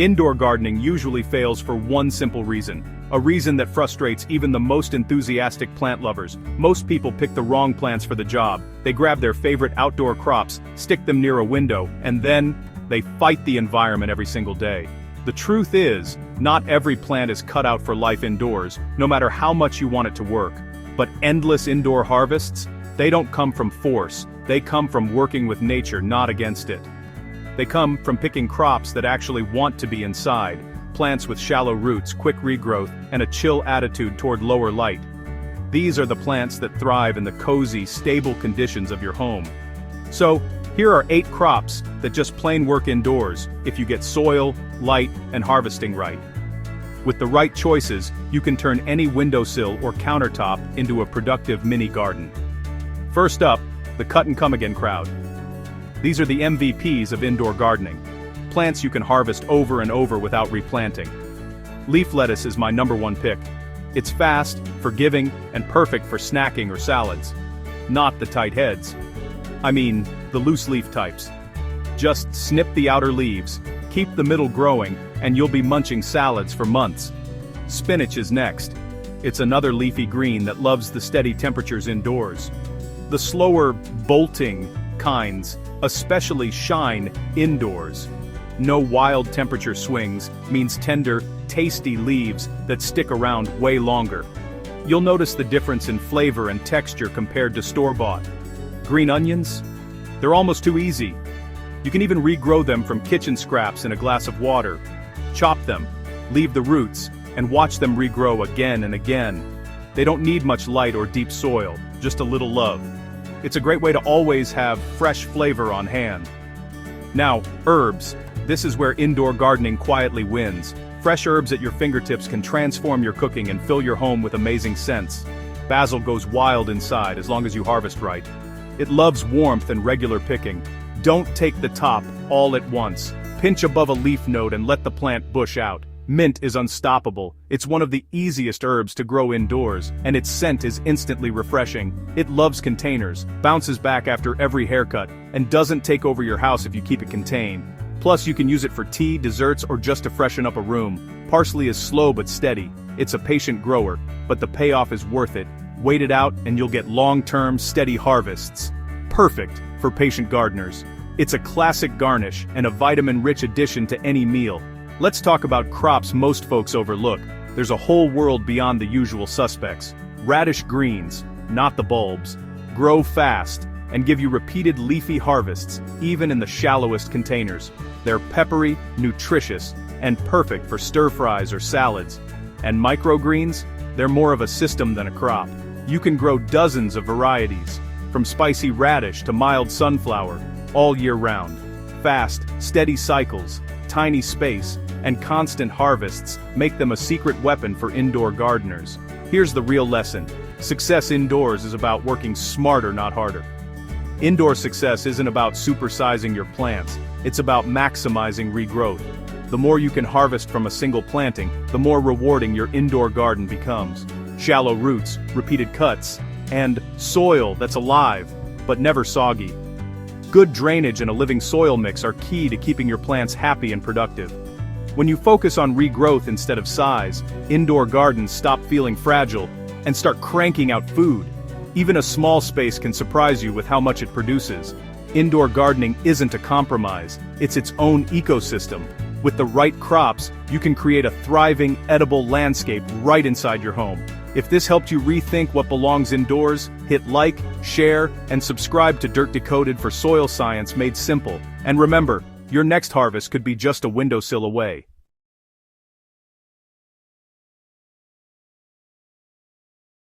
Indoor gardening usually fails for one simple reason, a reason that frustrates even the most enthusiastic plant lovers. Most people pick the wrong plants for the job. They grab their favorite outdoor crops, stick them near a window, and then they fight the environment every single day. The truth is, not every plant is cut out for life indoors, no matter how much you want it to work. But endless indoor harvests? They don't come from force, they come from working with nature, not against it. They come from picking crops that actually want to be inside, plants with shallow roots, quick regrowth, and a chill attitude toward lower light. These are the plants that thrive in the cozy, stable conditions of your home. So, here are 8 crops that just plain work indoors, if you get soil, light, and harvesting right. With the right choices, you can turn any windowsill or countertop into a productive mini garden. First up, the cut-and-come-again crowd. These are the MVPs of indoor gardening. Plants you can harvest over and over without replanting. Leaf lettuce is my #1 pick. It's fast, forgiving, and perfect for snacking or salads. Not the tight heads. I mean, the loose leaf types. Just snip the outer leaves, keep the middle growing, and you'll be munching salads for months. Spinach is next. It's another leafy green that loves the steady temperatures indoors. The slower, bolting kinds especially shine indoors. No wild temperature swings means tender, tasty leaves that stick around way longer. You'll notice the difference in flavor and texture compared to store-bought. Green onions? They're almost too easy. You can even regrow them from kitchen scraps in a glass of water. Chop them, leave the roots, and watch them regrow again and again. They don't need much light or deep soil, just a little love. It's a great way to always have fresh flavor on hand. Now, herbs. This is where indoor gardening quietly wins. Fresh herbs at your fingertips can transform your cooking and fill your home with amazing scents. Basil goes wild inside as long as you harvest right. It loves warmth and regular picking. Don't take the top all at once. Pinch above a leaf node and let the plant bush out. Mint is unstoppable. It's one of the easiest herbs to grow indoors, and its scent is instantly refreshing. It loves containers, bounces back after every haircut, and doesn't take over your house if you keep it contained. Plus, you can use it for tea, desserts, or just to freshen up a room. Parsley is slow but steady. It's a patient grower, but the payoff is worth it. Wait it out and you'll get long-term, steady harvests. Perfect for patient gardeners. It's a classic garnish and a vitamin-rich addition to any meal. Let's talk about crops most folks overlook. There's a whole world beyond the usual suspects. Radish greens, not the bulbs, grow fast and give you repeated leafy harvests, even in the shallowest containers. They're peppery, nutritious, and perfect for stir-fries or salads. And microgreens? They're more of a system than a crop. You can grow dozens of varieties, from spicy radish to mild sunflower, all year round. Fast, steady cycles, tiny space, and constant harvests make them a secret weapon for indoor gardeners. Here's the real lesson. Success indoors is about working smarter, not harder. Indoor success isn't about supersizing your plants, it's about maximizing regrowth. The more you can harvest from a single planting, the more rewarding your indoor garden becomes. Shallow roots, repeated cuts, and soil that's alive, but never soggy. Good drainage and a living soil mix are key to keeping your plants happy and productive. When you focus on regrowth instead of size, indoor gardens stop feeling fragile and start cranking out food. Even a small space can surprise you with how much it produces. Indoor gardening isn't a compromise, it's its own ecosystem. With the right crops, you can create a thriving, edible landscape right inside your home. If this helped you rethink what belongs indoors, hit like, share, and subscribe to Dirt Decoded for soil science made simple. And remember, your next harvest could be just a windowsill away.